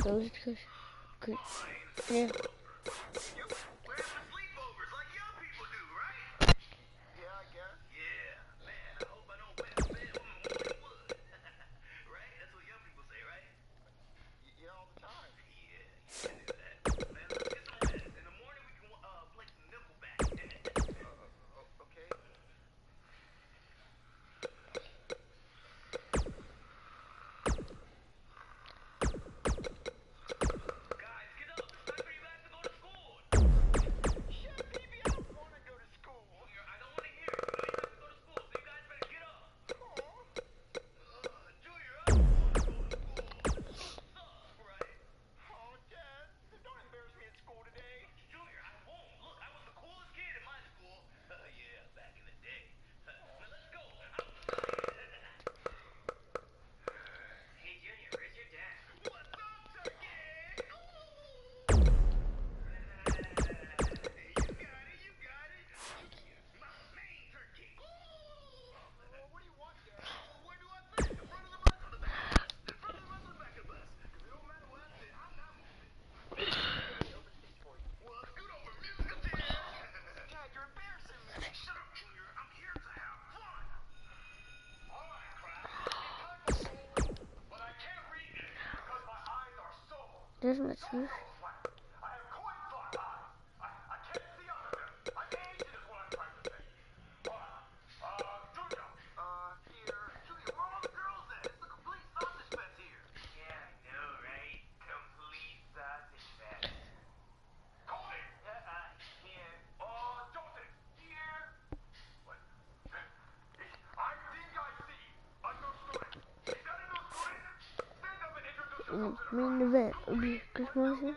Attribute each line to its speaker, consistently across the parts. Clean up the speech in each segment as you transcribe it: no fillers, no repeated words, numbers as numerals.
Speaker 1: So let's go. Yeah. Doesn't it smooth? Main event will be Christmas.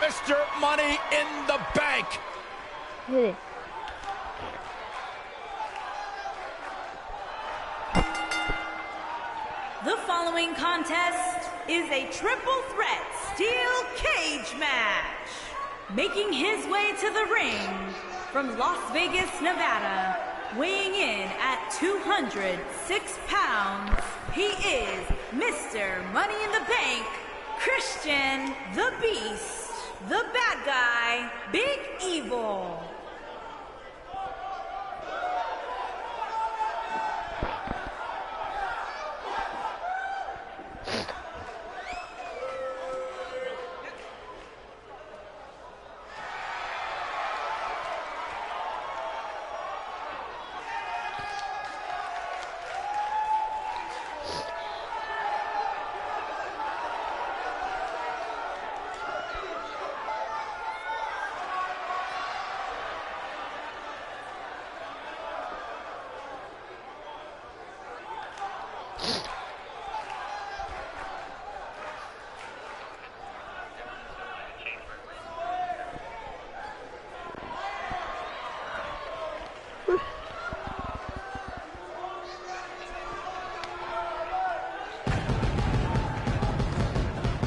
Speaker 2: Mr. Money in the Bank.
Speaker 1: Hit it.
Speaker 3: The following contest is a triple threat steel cage match. Making his way to the ring from Las Vegas, Nevada, weighing in at 206 pounds, he is Mr. Money in the Bank, Christian the Beast. The bad guy, Big Evil.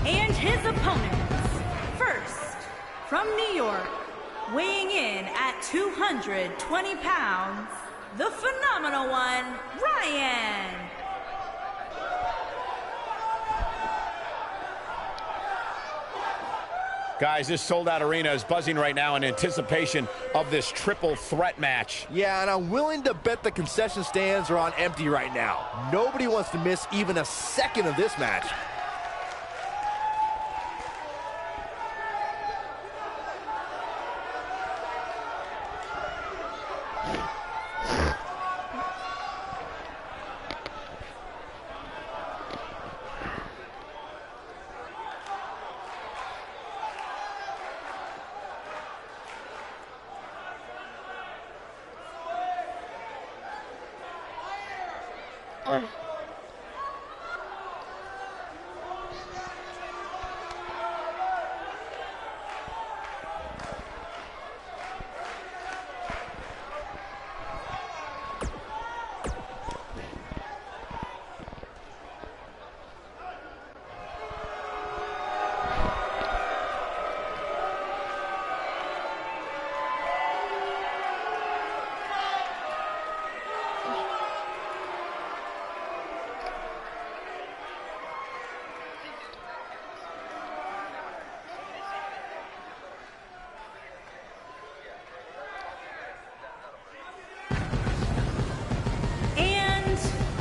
Speaker 3: And his opponents, first, from New York, weighing in at 220 pounds, the phenomenal one, Ryan.
Speaker 2: Guys, this sold-out arena is buzzing right now in anticipation of this triple threat match.
Speaker 4: Yeah, and I'm willing to bet the concession stands are on empty right now. Nobody wants to miss even a second of this match.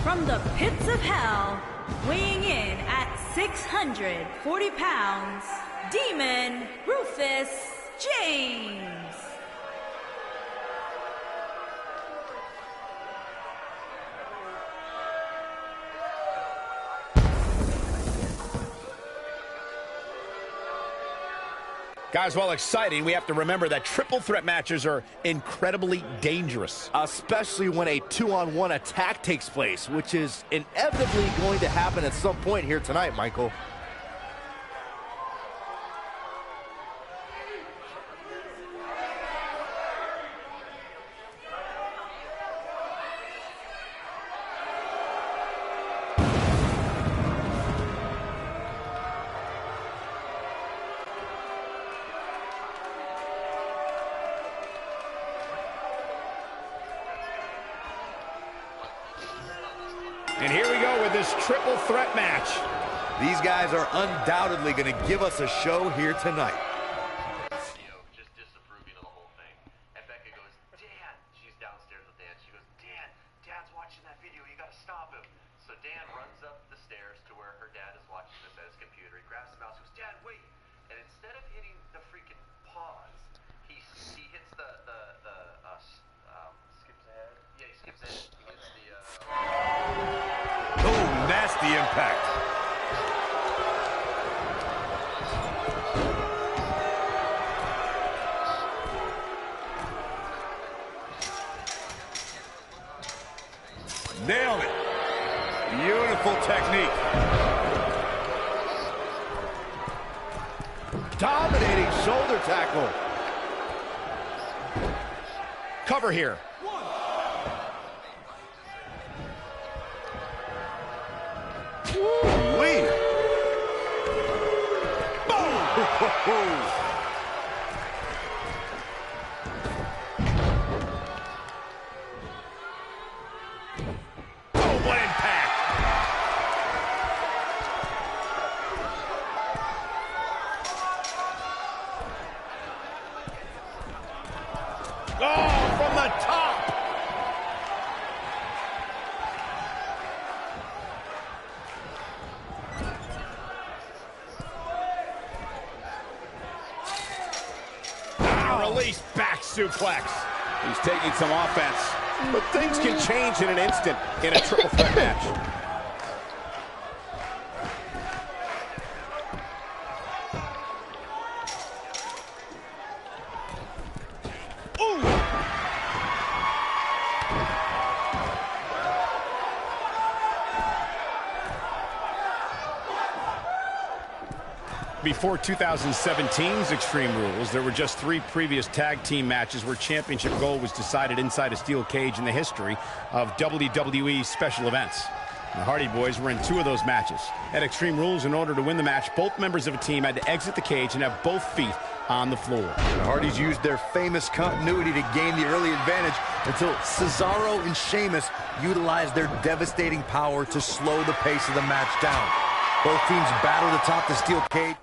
Speaker 3: From the pits of hell, weighing in at 640 pounds, Demon Rufus James.
Speaker 2: Guys, while exciting, we have to remember that triple threat matches are incredibly dangerous.
Speaker 4: Especially when a 2-on-1 attack takes place, which is inevitably going to happen at some point here tonight, Michael.
Speaker 2: And here we go with this triple threat match.
Speaker 5: These guys are undoubtedly going to give us a show here tonight.
Speaker 6: Just disapproving of the whole thing. And Becca goes, Dan, she's downstairs with Dan. She goes, Dan, Dad's watching that video. You got to stop him. So Dan runs up the stairs to where her dad is watching this at his computer. He grabs the mouse and goes, Dad, wait. And instead of hitting the freaking pause, he hits the skips ahead. Yeah, he skips ahead. He hits the
Speaker 5: Oh, nasty impact. Nailed it. Beautiful technique.
Speaker 4: Dominating shoulder tackle.
Speaker 2: Cover here.
Speaker 5: Woo-wee. Boom.
Speaker 2: Oh, what impact! Oh, from the top! Release back suplex.
Speaker 7: He's taking some offense, but things can change in an instant in a triple threat match.
Speaker 2: Before 2017's Extreme Rules, there were just 3 previous tag team matches where championship gold was decided inside a steel cage in the history of WWE special events. The Hardy Boys were in 2 of those matches. At Extreme Rules, in order to win the match, both members of a team had to exit the cage and have both feet on the floor.
Speaker 5: The Hardys used their famous continuity to gain the early advantage until Cesaro and Sheamus utilized their devastating power to slow the pace of the match down. Both teams battled atop the steel cage.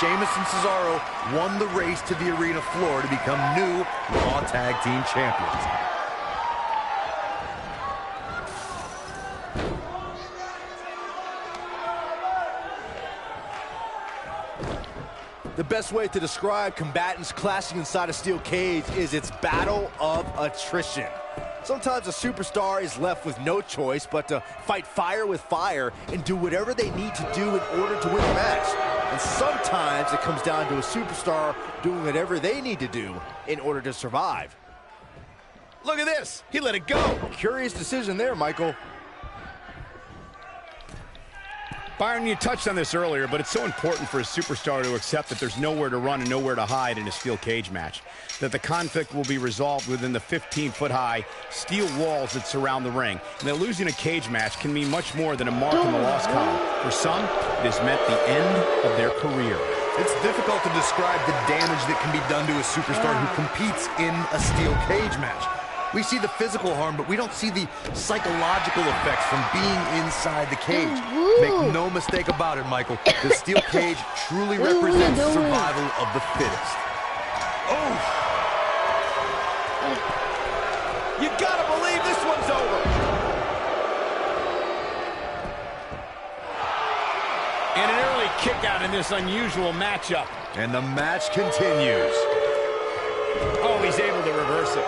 Speaker 5: Sheamus and Cesaro won the race to the arena floor to become new Raw Tag Team Champions.
Speaker 4: The best way to describe combatants clashing inside a steel cage is its battle of attrition. Sometimes a superstar is left with no choice but to fight fire with fire and do whatever they need to do in order to win the match. And sometimes it comes down to a superstar doing whatever they need to do in order to survive.
Speaker 2: Look at this. He let it go.
Speaker 4: Curious decision there, Michael.
Speaker 2: Byron, you touched on this earlier, but it's so important for a superstar to accept that there's nowhere to run and nowhere to hide in a steel cage match, that the conflict will be resolved within the 15-foot-high steel walls that surround the ring, and that losing a cage match can mean much more than a mark in the loss column. For some, it has meant the end of their career.
Speaker 5: It's difficult to describe the damage that can be done to a superstar who competes in a steel cage match. We see the physical harm, but we don't see the psychological effects from being inside the cage. Make no mistake about it, Michael. The steel cage truly represents survival of the fittest.
Speaker 7: Oh! You gotta believe this one's over.
Speaker 2: And an early kick out in this unusual matchup.
Speaker 5: And the match continues.
Speaker 2: Oh, he's able to reverse it.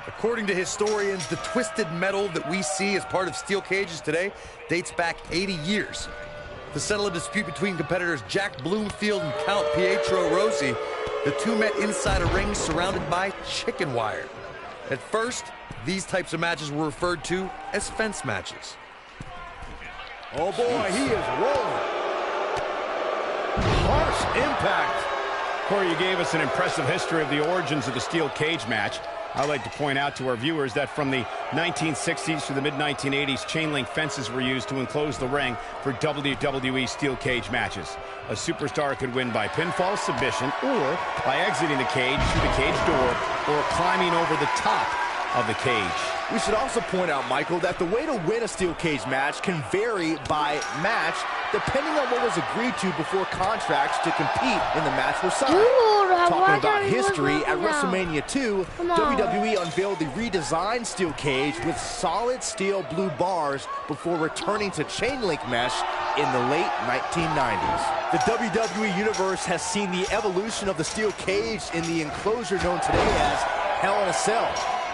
Speaker 5: According to historians, the twisted metal that we see as part of steel cages today dates back 80 years. To settle a dispute between competitors Jack Bloomfield and Count Pietro Rossi, the two met inside a ring surrounded by chicken wire. At first, these types of matches were referred to as fence matches.
Speaker 4: Oh boy, he is rolling. Harsh impact.
Speaker 2: Corey, you gave us an impressive history of the origins of the steel cage match. I'd like to point out to our viewers that from the 1960s to the mid-1980s, chain link fences were used to enclose the ring for WWE steel cage matches. A superstar could win by pinfall submission or by exiting the cage through the cage door or climbing over the top of the cage.
Speaker 4: We should also point out, Michael, that the way to win a steel cage match can vary by match depending on what was agreed to before contracts to compete in the match were signed. Talking about history, at WrestleMania 2, WWE unveiled the redesigned steel cage with solid steel blue bars before returning to chain link mesh in the late 1990s. The WWE Universe has seen the evolution of the steel cage in the enclosure known today as Hell in a Cell.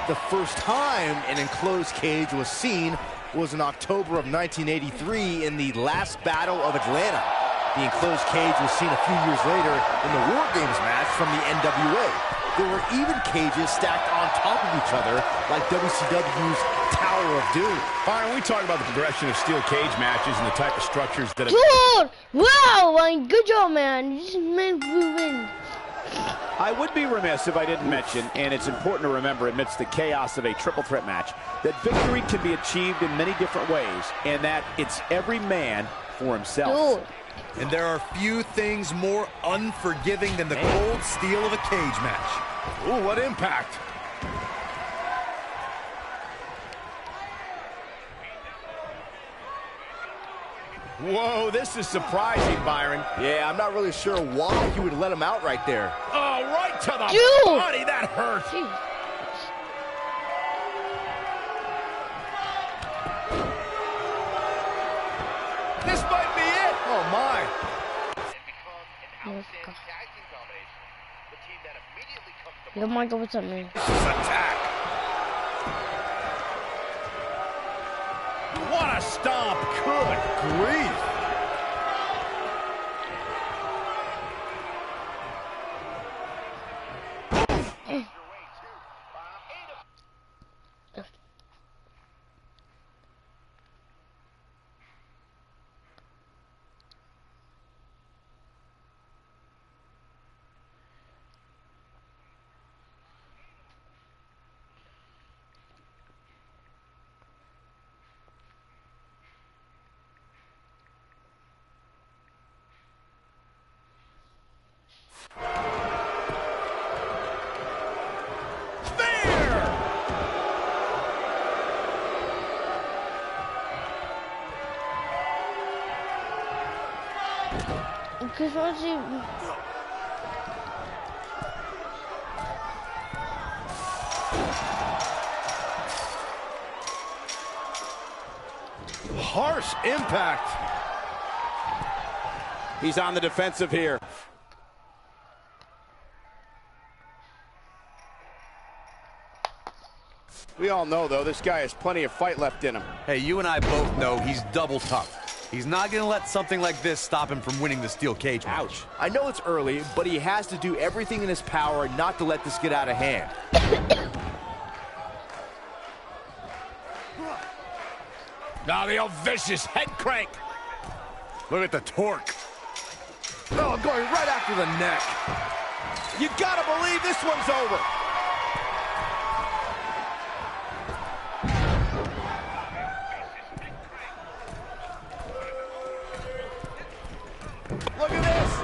Speaker 4: The first time an enclosed cage was seen was in October of 1983 in the last Battle of Atlanta. The enclosed cage was seen a few years later in the War Games match from the NWA. There were even cages stacked on top of each other like WCW's Tower of Doom.
Speaker 2: Byron, we talk about the progression of steel cage matches and the type of structures that...
Speaker 1: Dude! Wow! Good job, man. You just made me win.
Speaker 7: I would be remiss if I didn't mention, and it's important to remember amidst the chaos of a triple threat match, that victory can be achieved in many different ways, and that it's every man for himself.
Speaker 1: Dude.
Speaker 5: And there are few things more unforgiving than the cold steel of a cage match.
Speaker 2: Ooh, what impact! Whoa, this is surprising, Byron.
Speaker 4: Yeah, I'm not really sure why he would let him out right there.
Speaker 2: Oh, right to the
Speaker 1: Dude.
Speaker 2: body. That hurt.
Speaker 1: Jeez.
Speaker 2: This might be it.
Speaker 4: Oh, my.
Speaker 1: Yo, Michael, what's up, man?
Speaker 2: This is attack. What a stomp. Good grief.
Speaker 1: Because once you...
Speaker 4: Harsh impact.
Speaker 7: He's on the defensive here. We all know, though, this guy has plenty of fight left in him.
Speaker 5: Hey, you and I both know he's double tough. He's not going to let something like this stop him from winning the steel cage match.
Speaker 7: Ouch.
Speaker 4: I know it's early, but he has to do everything in his power not to let this get out of hand.
Speaker 2: Now the old vicious head crank. Look at the torque.
Speaker 4: Oh, going right after the neck.
Speaker 7: You gotta believe this one's over. Look at this.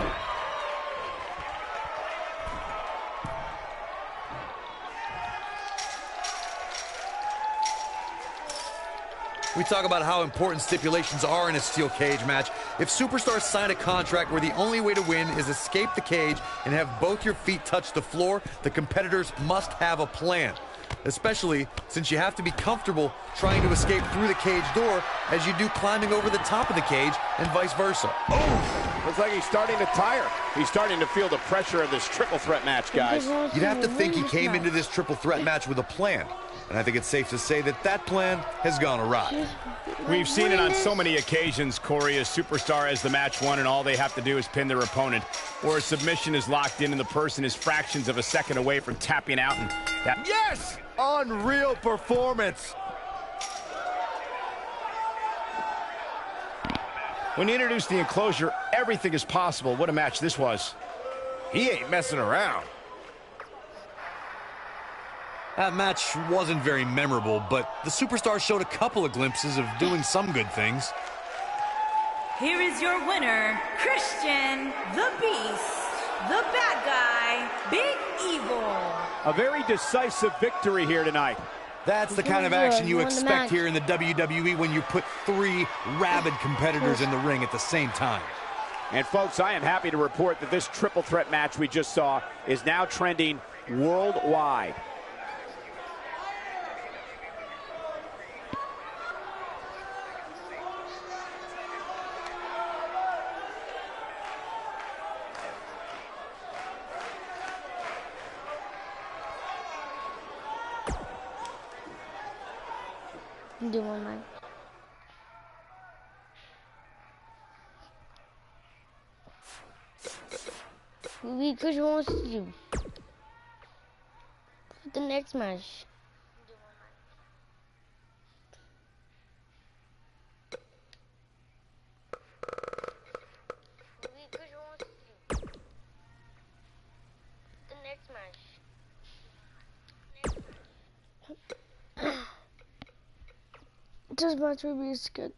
Speaker 5: We talk about how important stipulations are in a steel cage match. If superstars sign a contract where the only way to win is escape the cage and have both your feet touch the floor, the competitors must have a plan. Especially since you have to be comfortable trying to escape through the cage door as you do climbing over the top of the cage and vice versa.
Speaker 7: Oh, looks like he's starting to tire. He's starting to feel the pressure of this triple threat match, guys.
Speaker 5: You'd have to think he came into this triple threat match with a plan. And I think it's safe to say that that plan has gone awry.
Speaker 2: We've seen it on so many occasions, Corey. A superstar has the match won, and all they have to do is pin their opponent. Or a submission is locked in, and the person is fractions of a second away from tapping out. And that...
Speaker 4: Yes! Unreal performance.
Speaker 2: When you introduce the enclosure, everything is possible. What a match this was.
Speaker 4: He ain't messing around.
Speaker 5: That match wasn't very memorable, but the superstars showed a couple of glimpses of doing some good things.
Speaker 3: Here is your winner, Christian, the Beast, the bad guy, Big Evil.
Speaker 7: A very decisive victory here tonight.
Speaker 5: That's the kind of action you expect here in the WWE when you put three rabid competitors in the ring at the same time.
Speaker 7: And folks, I am happy to report that this triple threat match we just saw is now trending worldwide.
Speaker 1: Do one man. Because wants to do the next match. The next match. This match will be good.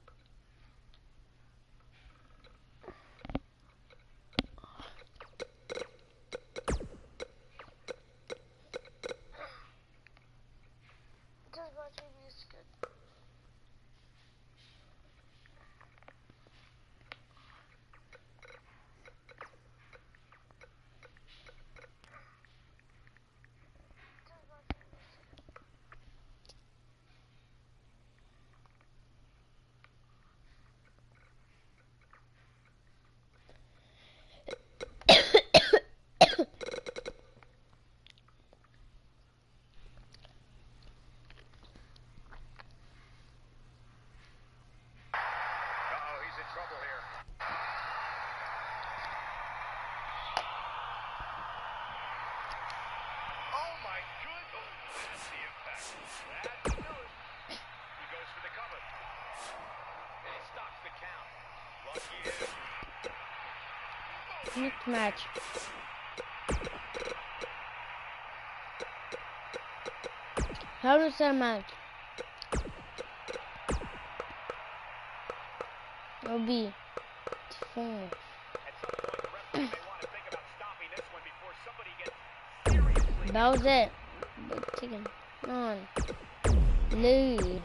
Speaker 1: Next match. How does that match? It'll be fun. That was it. But chicken on. Lou.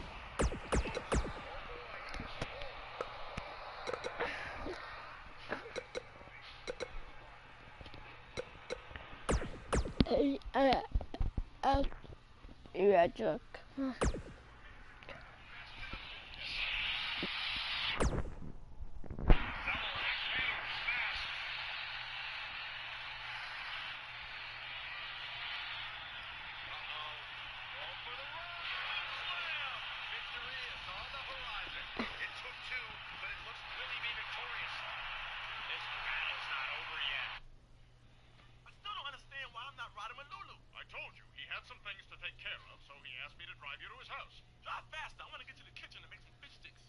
Speaker 1: olacak.
Speaker 8: I told you he had some things to take care of, so he asked me to drive you to his house. Drive faster. I want to get to the kitchen to make some fish sticks.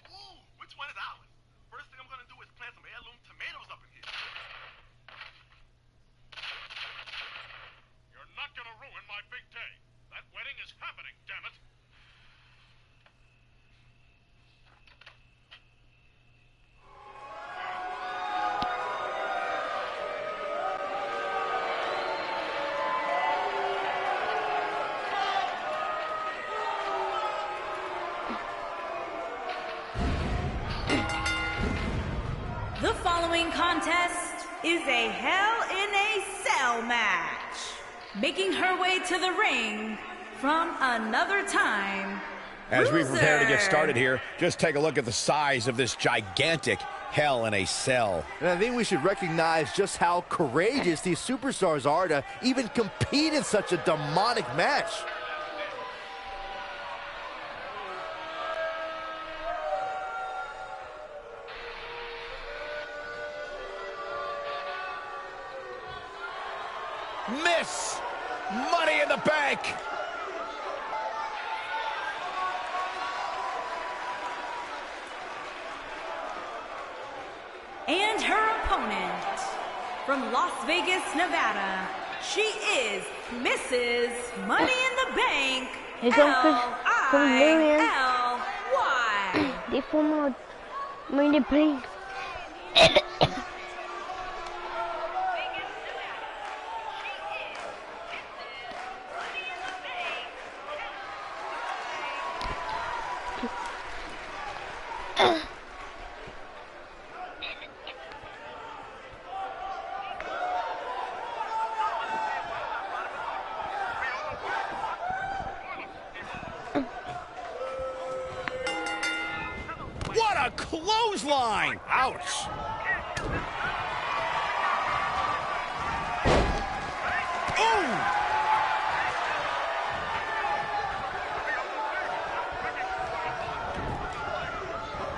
Speaker 8: Ooh, which one is ours? First thing I'm going to do is plant some heirloom tomatoes up in here. You're not going to ruin my big day. That wedding is happening, damn it.
Speaker 3: The following contest is a Hell in a Cell match. Making her way to the ring from another time,
Speaker 2: As we prepare to get started here, just take a look at the size of this gigantic Hell in a Cell.
Speaker 4: And I think we should recognize just how courageous these superstars are to even compete in such a demonic match.
Speaker 2: Miss! Money in the bank!
Speaker 3: and her opponent from Las Vegas, Nevada, she is Mrs. Money in the Bank, L-I-L-Y.
Speaker 1: Det får man Money Bank.
Speaker 2: What a clothesline! Ouch!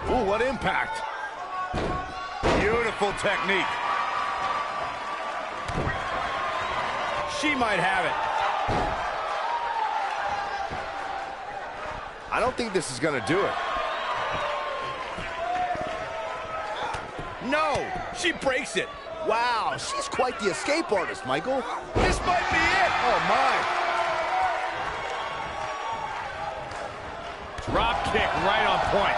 Speaker 2: Ooh, what impact! Beautiful technique. She might have it.
Speaker 4: I don't think this is going to do it.
Speaker 2: No, she breaks it.
Speaker 4: Wow, she's quite the escape artist, Michael.
Speaker 2: This might be it. Oh, my. Drop kick right on point.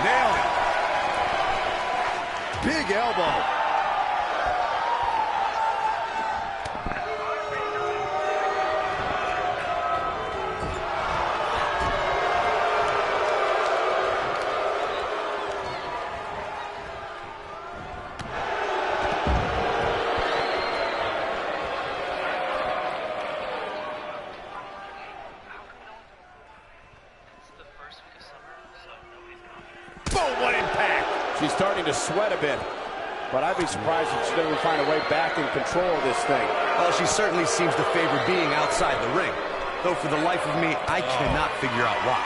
Speaker 2: Nailed it.
Speaker 4: Big elbow.
Speaker 2: What impact!
Speaker 7: She's starting to sweat a bit, but I'd be surprised if she doesn't find a way back in control of this thing.
Speaker 5: Well, she certainly seems to favor being outside the ring, though for the life of me, I cannot figure out why.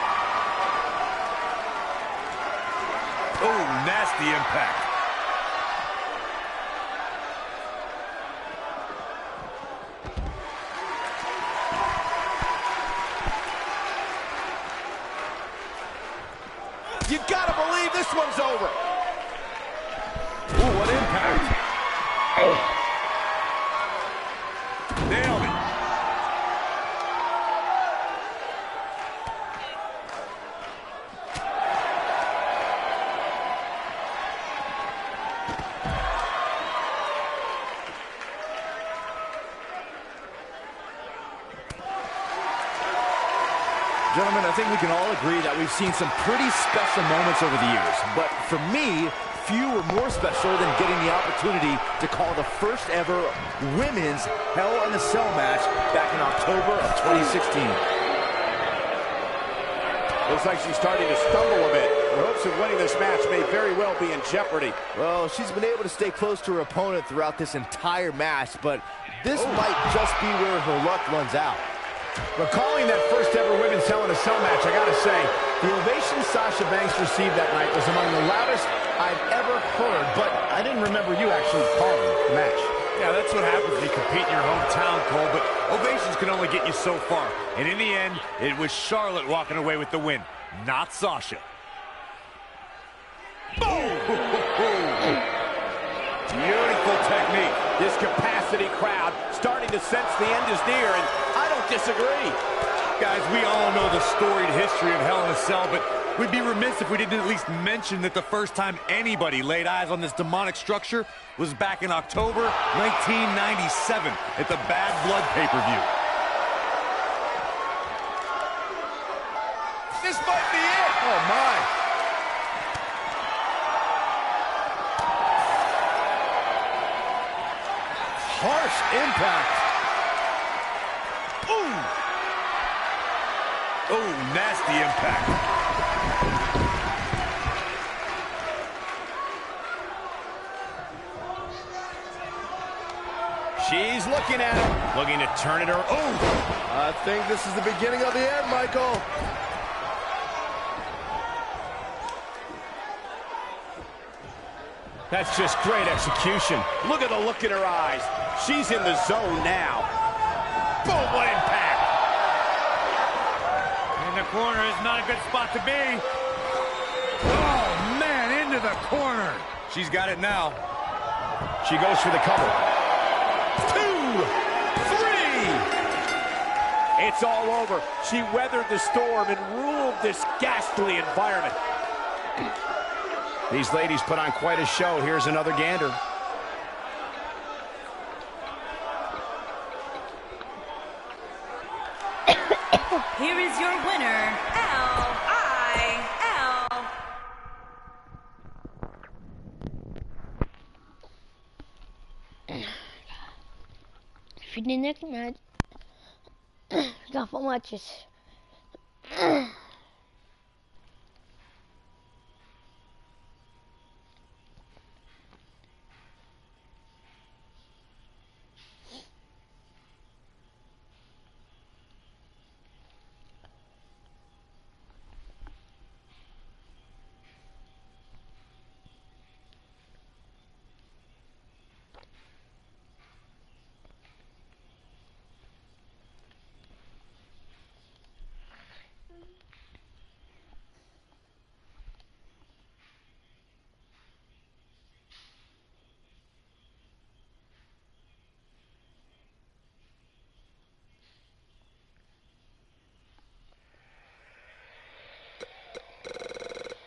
Speaker 2: Oh, nasty impact. You gotta believe this one's over. Ooh, what impact. Nailed it.
Speaker 4: Gentlemen, I think we can all agree that we've seen some pretty special moments over the years. But for me, few were more special than getting the opportunity to call the first ever women's Hell in a Cell match back in October of 2016.
Speaker 7: Looks like she's starting to stumble a bit. Her hopes of winning this match may very well be in jeopardy.
Speaker 4: Well, she's been able to stay close to her opponent throughout this entire match, but this might just be where her luck runs out.
Speaker 2: Recalling that first ever women's Hell in a Cell match, I gotta say, the ovation Sasha Banks received that night was among the loudest I've ever heard, but I didn't remember you actually calling the match.
Speaker 9: Yeah, that's what happens when you compete in your hometown, Cole, but ovations can only get you so far. And in the end, it was Charlotte walking away with the win, not Sasha.
Speaker 7: Boom! Beautiful technique. This capacity crowd starting to sense the end is near, and I don't disagree.
Speaker 9: Guys, we all know the storied history of Hell in a Cell, but we'd be remiss if we didn't at least mention that the first time anybody laid eyes on this demonic structure was back in October 1997 at the Bad Blood pay-per-view. This might be it!
Speaker 4: Oh, my. Harsh impact.
Speaker 9: Ooh! Oh, nasty impact.
Speaker 2: She's looking at it, looking to turn it around. Oh!
Speaker 4: I think this is the beginning of the end, Michael.
Speaker 2: That's just great execution.
Speaker 7: Look at the look in her eyes. She's in the zone now. Boom, what impact!
Speaker 9: In the corner is not a good spot to be. Oh, man, into the corner. She's got it now.
Speaker 2: She goes for the cover. 2, 3.
Speaker 7: It's all over. She weathered the storm and ruled this ghastly environment.
Speaker 2: These ladies put on quite a show. Here's another gander.
Speaker 3: Here is your winner, L.I.L.
Speaker 1: For the next match, got 4 matches.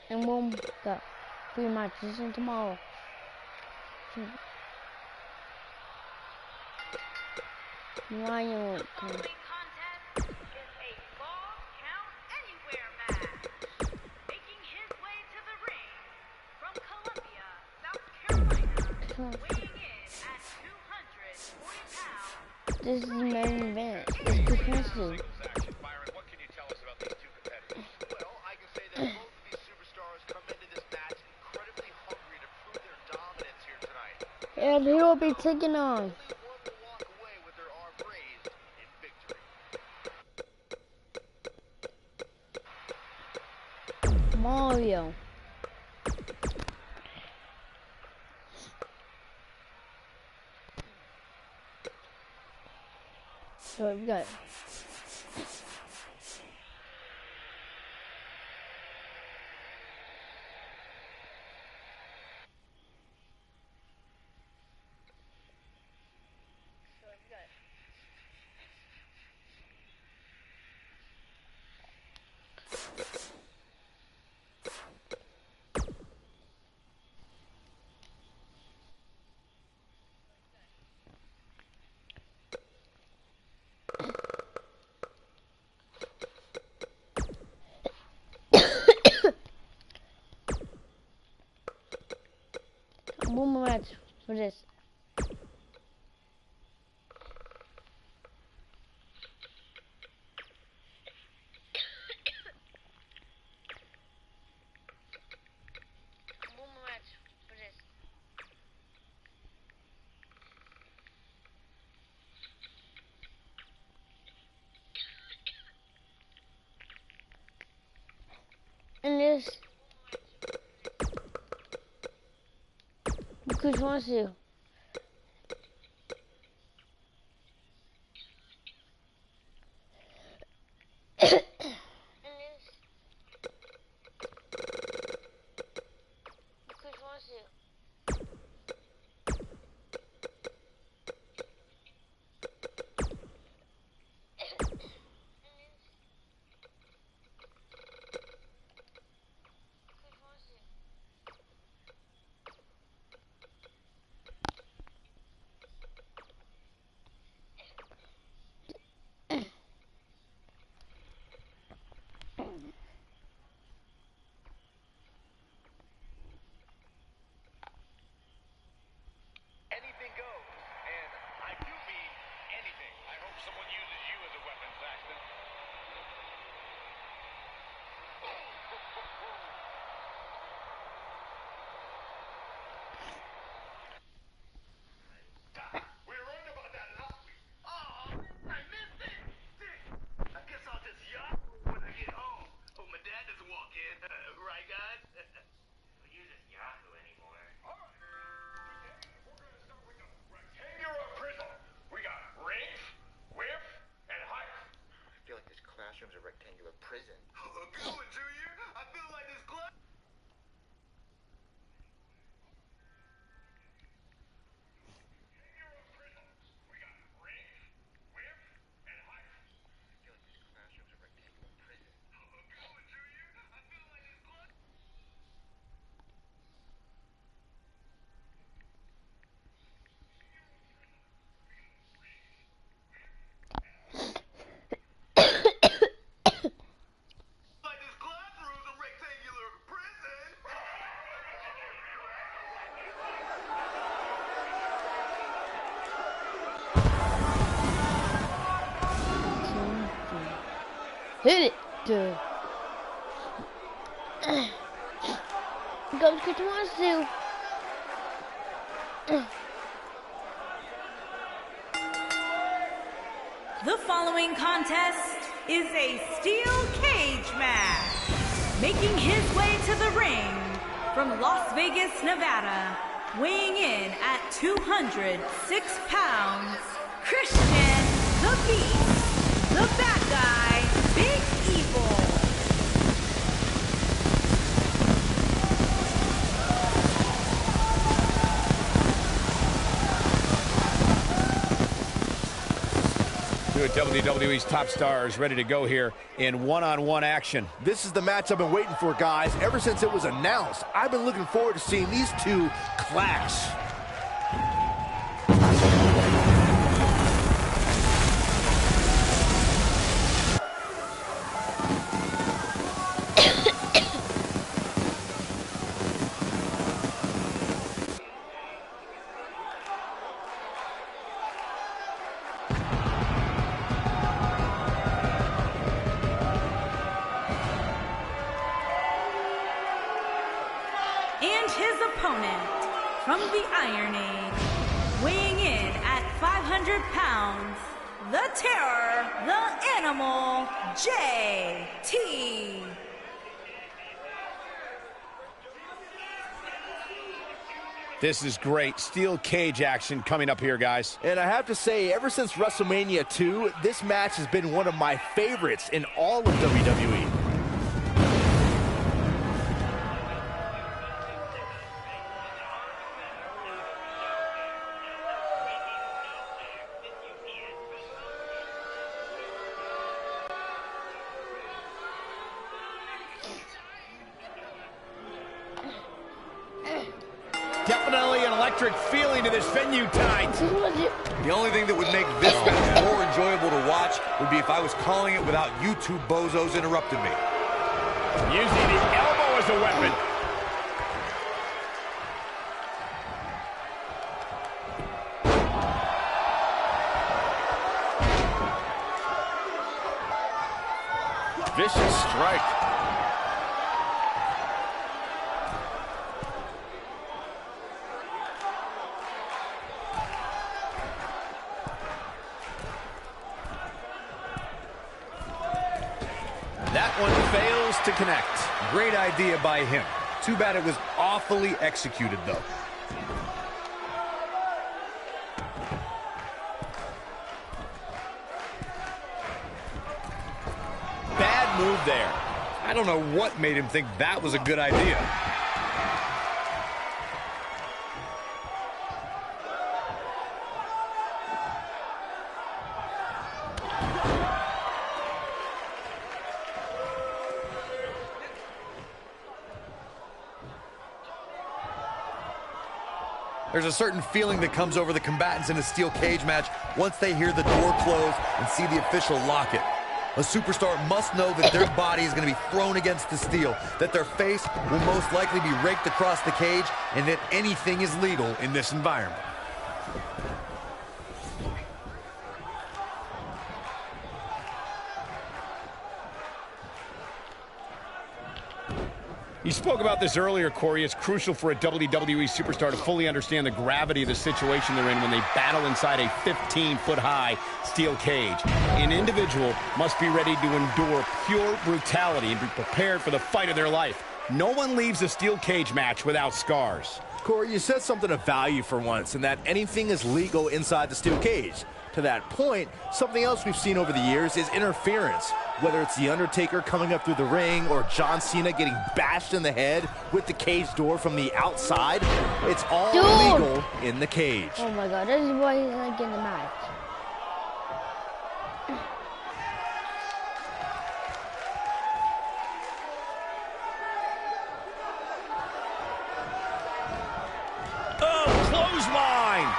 Speaker 1: And we'll got 3 matches in tomorrow. Ryan
Speaker 3: Contest is a Fall Count Anywhere match. Making his way to the ring from Columbia, South Carolina, weighing in at 240 pounds.
Speaker 1: This is the main event. It's defensive.
Speaker 6: Byron, what can you tell us about these two competitors? Well, I can say that both of these superstars come into this match incredibly hungry to prove their dominance here tonight.
Speaker 1: And he will be taking on
Speaker 6: Only one will walk away with their arm raised in victory.
Speaker 1: Mario. So we got What is? And this, which one is you?
Speaker 6: Anything goes, and I do mean anything. I hope someone uses you as a weapon, Saxton. We were right about that last week. Oh, I missed it. I guess I'll just yahoo when I get home. Hope my dad doesn't walk in. Right, guys? We use this yahoo anymore. All right. Today, we're going to start with the rectangular prism. We got length, width, and height. I feel like this classroom's a rectangular prison. Good one, Junior. I feel like this class...
Speaker 1: Hit it. Go get your wants to.
Speaker 3: The following contest is a steel cage match. Making his way to the ring from Las Vegas, Nevada, weighing in at 206 pounds, Christian the Beast, the bad guy, Big Evil.
Speaker 2: Two of WWE's top stars ready to go here in one-on-one action.
Speaker 4: This is the match I've been waiting for, guys. Ever since it was announced, I've been looking forward to seeing these two clash.
Speaker 3: And his opponent, from the Iron Age, weighing in at 500 pounds, the Terror, the Animal, JT.
Speaker 2: This is great. Steel cage action coming up here, guys.
Speaker 4: And I have to say, ever since WrestleMania 2, this match has been one of my favorites in all of WWE.
Speaker 2: Definitely an electric feeling to this venue tonight.
Speaker 5: The only thing that would make this match more enjoyable to watch would be if I was calling it without you two bozos interrupting me.
Speaker 2: Using the elbow as a weapon.
Speaker 4: vicious strike.
Speaker 2: That one fails to connect.
Speaker 5: Great idea by him. Too bad it was awfully executed, though.
Speaker 2: Bad move there.
Speaker 5: I don't know what made him think that was a good idea. There's a certain feeling that comes over the combatants in a steel cage match once they hear the door close and see the official lock it. A superstar must know that their body is going to be thrown against the steel, that their face will most likely be raked across the cage, and that anything is legal in this environment.
Speaker 2: You spoke about this earlier, Corey. It's crucial for a WWE superstar to fully understand the gravity of the situation they're in when they battle inside a 15-foot-high steel cage. An individual must be ready to endure pure brutality and be prepared for the fight of their life. No one leaves a steel cage match without scars.
Speaker 4: Corey, you said something of value for once, and that anything is legal inside the steel cage. To that point, something else we've seen over the years is interference. Whether it's The Undertaker coming up through the ring or John Cena getting bashed in the head with the cage door from the outside, it's all legal in the cage.
Speaker 1: Oh my God, this is why he's not getting the match.
Speaker 2: Oh, clothesline!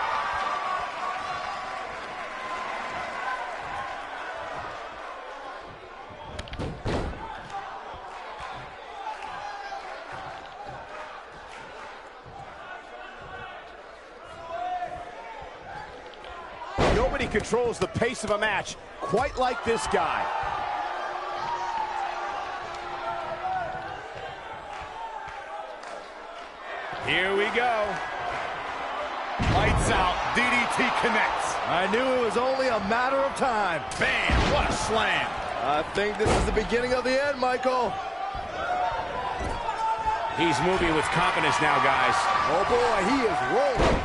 Speaker 7: Nobody controls the pace of a match quite like this guy.
Speaker 2: Here we go.
Speaker 9: Lights out. DDT connects.
Speaker 4: I knew it was only a matter of time.
Speaker 2: Bam! What a slam!
Speaker 4: I think this is the beginning of the end, Michael.
Speaker 2: He's moving with confidence now, guys.
Speaker 4: Oh boy, he is rolling.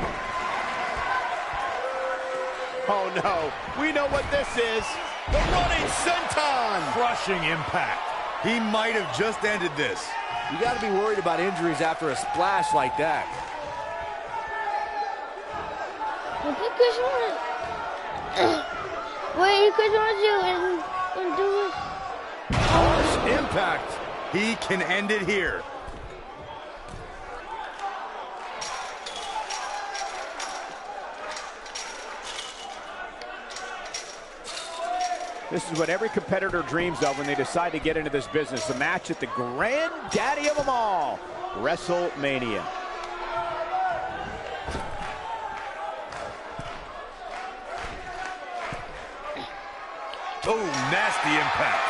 Speaker 7: Oh no, we know what this is. The running senton.
Speaker 9: Crushing impact.
Speaker 5: He might have just ended this.
Speaker 4: You got to be worried about injuries after a splash like that.
Speaker 1: I think Chris wants... Wait, Chris wants you and do it.
Speaker 4: Harsh impact.
Speaker 5: He can end it here.
Speaker 7: This is what every competitor dreams of when they decide to get into this business. The match at the granddaddy of them all, WrestleMania.
Speaker 5: Oh, nasty impact.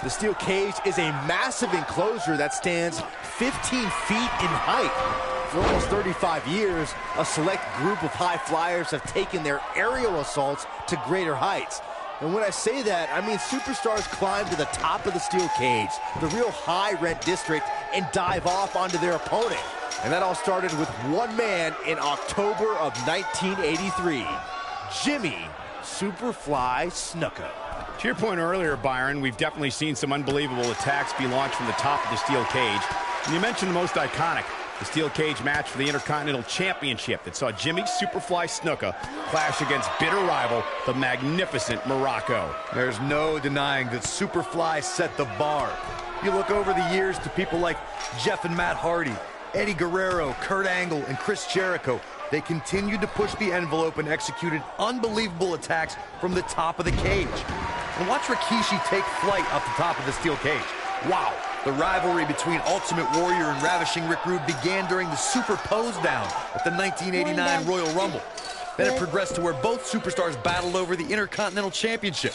Speaker 4: The steel cage is a massive enclosure that stands 15 feet in height. For almost 35 years, a select group of high flyers have taken their aerial assaults to greater heights. And when I say that, I mean superstars climb to the top of the steel cage, the real high-rent district, and dive off onto their opponent. And that all started with one man in October of 1983, Jimmy Superfly Snuka.
Speaker 2: To your point earlier, Byron, we've definitely seen some unbelievable attacks be launched from the top of the steel cage. And you mentioned the most iconic, the steel cage match for the Intercontinental Championship that saw Jimmy Superfly Snuka clash against bitter rival, the magnificent Morocco.
Speaker 5: There's no denying that Superfly set the bar. You look over the years to people like Jeff and Matt Hardy, Eddie Guerrero, Kurt Angle, and Chris Jericho. They continued to push the envelope and executed unbelievable attacks from the top of the cage. And watch Rikishi take flight off the top of the steel cage. Wow, The rivalry between Ultimate Warrior and Ravishing Rick Rude began during the Super Pose Down at the 1989 Royal Rumble. Then it progressed to where both superstars battled over the Intercontinental Championship.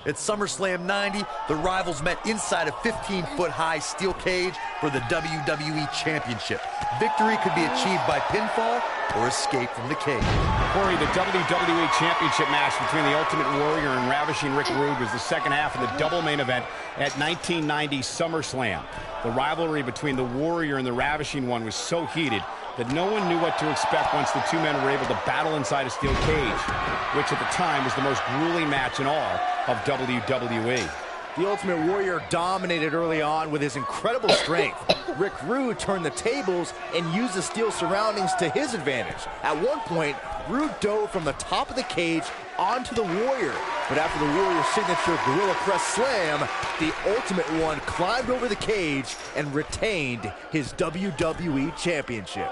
Speaker 5: At SummerSlam 90, the rivals met inside a 15-foot-high steel cage for the WWE Championship. Victory could be achieved by pinfall or escape from the cage.
Speaker 2: Corey, the WWE Championship match between the Ultimate Warrior and Ravishing Rick Rude was the second half of the double main event at 1990 SummerSlam. The rivalry between the Warrior and the Ravishing One was so heated that no one knew what to expect once the two men were able to battle inside a steel cage, which at the time was the most grueling match in all of WWE.
Speaker 4: The Ultimate Warrior dominated early on with his incredible strength. Rick Rude turned the tables and used the steel surroundings to his advantage. At one point, Rude dove from the top of the cage onto the Warrior. But after the Warrior's signature Gorilla Press Slam, the Ultimate One climbed over the cage and retained his WWE Championship.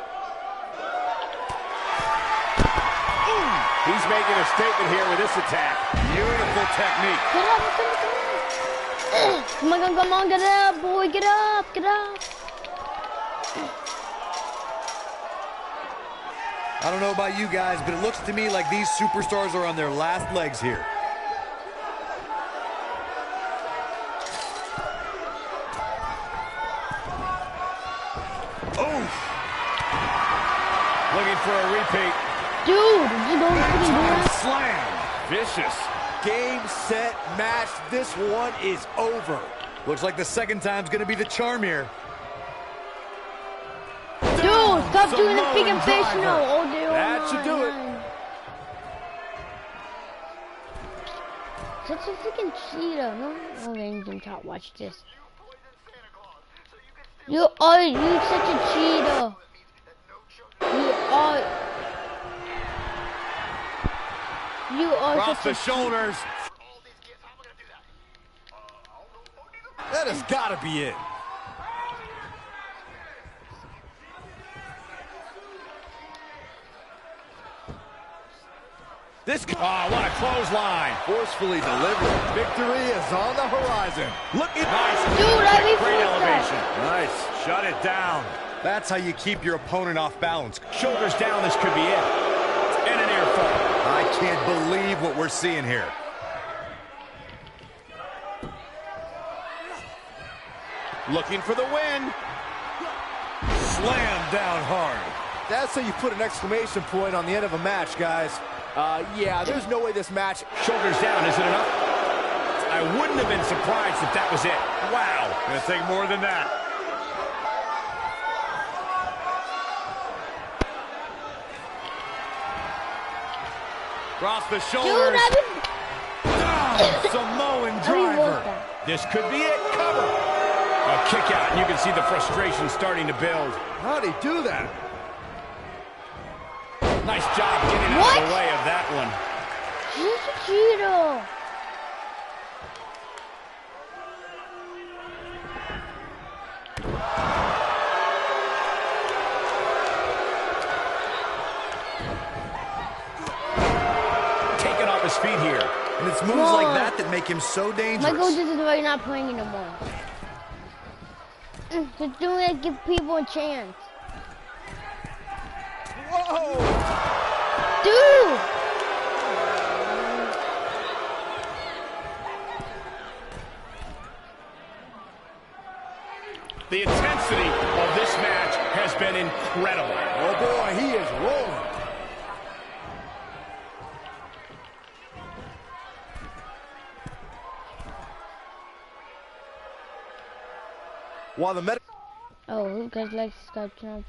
Speaker 7: He's making a statement here with this attack.
Speaker 5: Beautiful technique.
Speaker 1: Get up, come on, get up, boy, get up, get up.
Speaker 5: I don't know about you guys, but it looks to me like these superstars are on their last legs here.
Speaker 2: Oh! Looking for a repeat.
Speaker 1: Dude, you don't do that.
Speaker 9: Slam. Vicious.
Speaker 4: Game, set, match. This one is over.
Speaker 5: Looks like the second time's gonna be the charm here.
Speaker 1: Dude, stop doing the freaking fish now. Oh, dude.
Speaker 4: That should do it.
Speaker 1: Such a freaking cheetah. No, okay, you can talk. Watch this. You such a cheetah. You are
Speaker 9: Across
Speaker 1: such
Speaker 9: the
Speaker 1: a
Speaker 9: shoulders.
Speaker 4: That has got to be it.
Speaker 2: What a clothesline.
Speaker 4: Forcefully delivered. Victory is on the horizon.
Speaker 9: Look at nice.
Speaker 1: Dude, I
Speaker 9: Great
Speaker 1: refused
Speaker 9: elevation.
Speaker 1: that.
Speaker 4: Nice.
Speaker 9: Shut it down.
Speaker 5: That's how you keep your opponent off balance.
Speaker 2: Shoulders down, this could be it. And an air fall.
Speaker 5: I can't believe what we're seeing here.
Speaker 7: Looking for the win.
Speaker 5: Slam down hard.
Speaker 4: That's how you put an exclamation point on the end of a match, guys. Yeah, there's no way this match...
Speaker 2: Shoulders down, is it enough? I wouldn't have been surprised if that was it. Wow.
Speaker 9: Gonna take more than that. Across the shoulders.
Speaker 5: Samoan
Speaker 1: I
Speaker 5: driver.
Speaker 1: that.
Speaker 2: This could be it. Cover. A kick out, and you can see the frustration starting to build.
Speaker 4: How'd he do that?
Speaker 2: Nice job getting out of the way of that one.
Speaker 1: He's a cheetah.
Speaker 2: Taking off his feet here.
Speaker 5: And it's moves like that that make him so dangerous.
Speaker 1: Michael, this is why you're not playing anymore. Just doing it, give people a chance.
Speaker 4: Whoa!
Speaker 1: Dude!
Speaker 2: The intensity of this match has been incredible.
Speaker 4: Oh boy, he is rolling. While the
Speaker 1: Oh, who guys like subscribe channel?